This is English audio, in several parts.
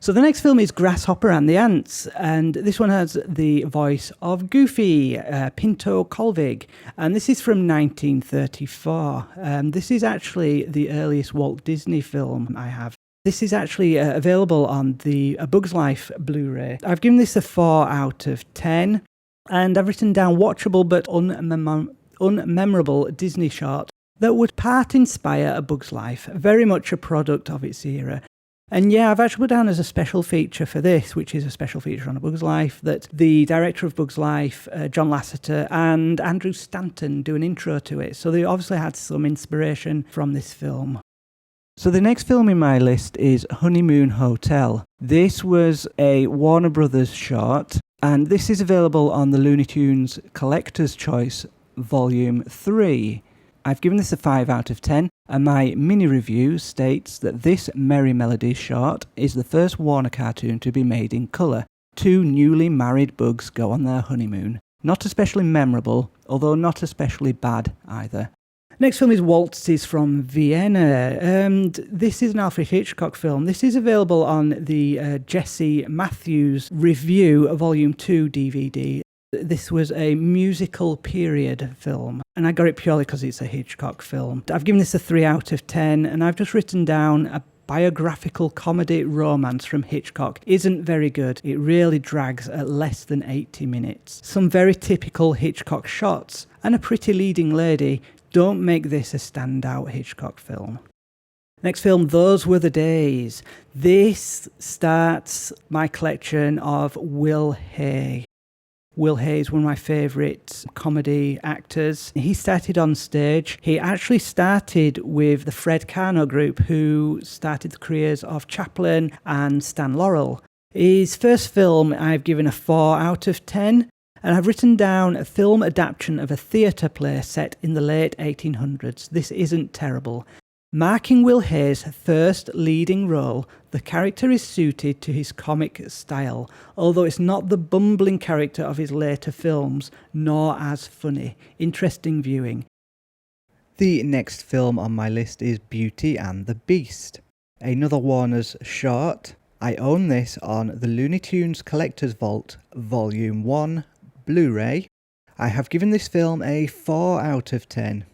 So the next film is Grasshopper and the Ants, and this one has the voice of Goofy, Pinto Colvig, and this is from 1934. This is actually the earliest Walt Disney film I have. This is actually available on the A Bug's Life Blu-ray. I've given this a 4 out of 10, and I've written down watchable but unmemorable Disney short that would part inspire A Bug's Life, very much a product of its era. And yeah, I've actually put down as a special feature for this, which is a special feature on A Bug's Life, that the director of Bug's Life, John Lasseter, and Andrew Stanton do an intro to it. So they obviously had some inspiration from this film. So the next film in my list is Honeymoon Hotel. This was a Warner Brothers short, and this is available on the Looney Tunes Collector's Choice Volume 3. I've given this a 5 out of 10, and my mini review states that this Merry Melodies short is the first Warner cartoon to be made in colour. 2 newly married bugs go on their honeymoon. Not especially memorable, although not especially bad either. Next film is Waltzes from Vienna, and this is an Alfred Hitchcock film. This is available on the Jesse Matthews Review Volume 2 DVD. This was a musical period film, and I got it purely because it's a Hitchcock film. I've given this a 3 out of 10, and I've just written down a biographical comedy romance from Hitchcock. Isn't very good. It really drags at less than 80 minutes. Some very typical Hitchcock shots, and a pretty leading lady don't make this a standout Hitchcock film. Next film, Those Were the Days. This starts my collection of Will Hay. Will Hay is one of my favourite comedy actors. He started on stage. He actually started with the Fred Karno group, who started the careers of Chaplin and Stan Laurel. His first film I've given a 4 out of 10, and I've written down a film adaptation of a theatre play set in the late 1800s. This isn't terrible. Marking Will Hay's first leading role, the character is suited to his comic style, although it's not the bumbling character of his later films, nor as funny. Interesting viewing. The next film on my list is Beauty and the Beast, another Warner's short. I own this on the Looney Tunes Collector's Vault Volume 1 Blu-ray. I have given this film a 4 out of 10.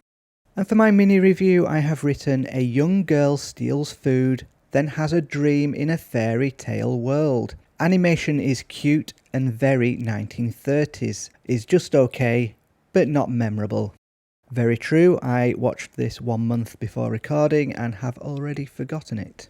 And for my mini review, I have written, a young girl steals food, then has a dream in a fairy tale world. Animation is cute and very 1930s. Is just okay, but not memorable. Very true, I watched this 1 month before recording and have already forgotten it.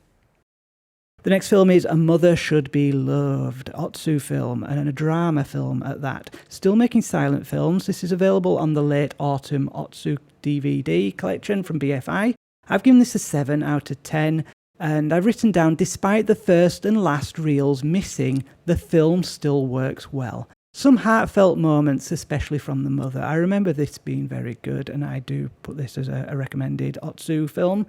The next film is A Mother Should Be Loved, Otsu film, and a drama film at that. Still making silent films. This is available on the Late Autumn Otsu DVD collection from BFI. I've given this a 7 out of 10, and I've written down, despite the first and last reels missing, the film still works well. Some heartfelt moments, especially from the mother. I remember this being very good, and I do put this as a recommended Otsu film.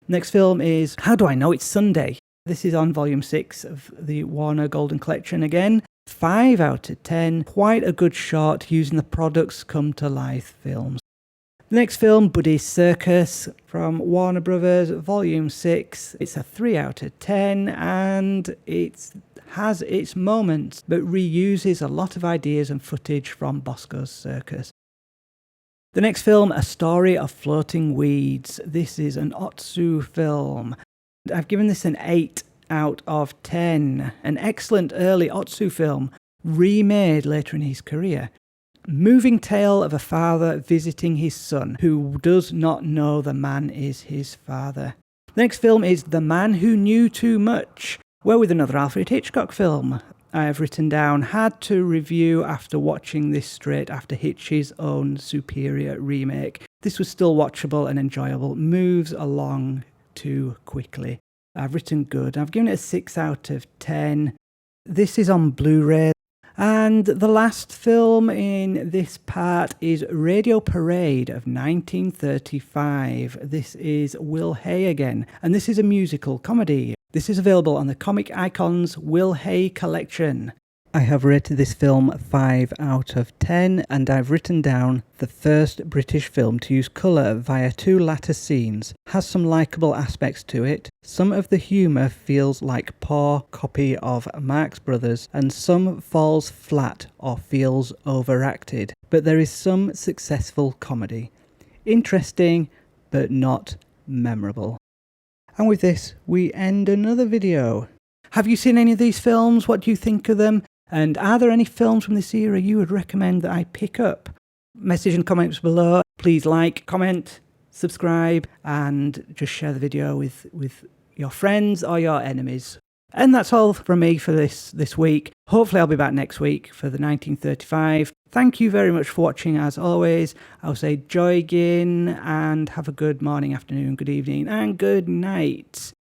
Next film is How Do I Know It's Sunday? This is on Volume 6 of the Warner Golden Collection again. 5 out of 10. Quite a good short using the Products Come to Life films. The next film, Buddy's Circus, from Warner Brothers, Volume 6. It's a 3 out of 10, and it has its moments, but reuses a lot of ideas and footage from Bosco's Circus. The next film, A Story of Floating Weeds. This is an Otsu film. I've given this an 8 out of 10. An excellent early Otsu film, remade later in his career. Moving tale of a father visiting his son, who does not know the man is his father. The next film is The Man Who Knew Too Much. Well, with another Alfred Hitchcock film. I have written down, had to review after watching this straight after Hitch's own superior remake. This was still watchable and enjoyable. Moves along too quickly. I've written good. I've given it a 6 out of 10. This is on Blu-ray. And the last film in this part is Radio Parade of 1935. This is Will Hay again, and this is a musical comedy. This is available on the Comic Icons Will Hay collection. I have rated this film 5 out of 10, and I've written down the first British film to use colour via 2 lattice scenes. Has some likeable aspects to it. Some of the humour feels like poor copy of Marx Brothers, and some falls flat or feels overacted. But there is some successful comedy. Interesting, but not memorable. And with this, we end another video. Have you seen any of these films? What do you think of them? And are there any films from this era you would recommend that I pick up? Message in the comments below. Please like, comment, subscribe, and just share the video with your friends or your enemies. And that's all from me for this week. Hopefully I'll be back next week for the 1935. Thank you very much for watching as always. I'll say joy again and have a good morning, afternoon, good evening, and good night.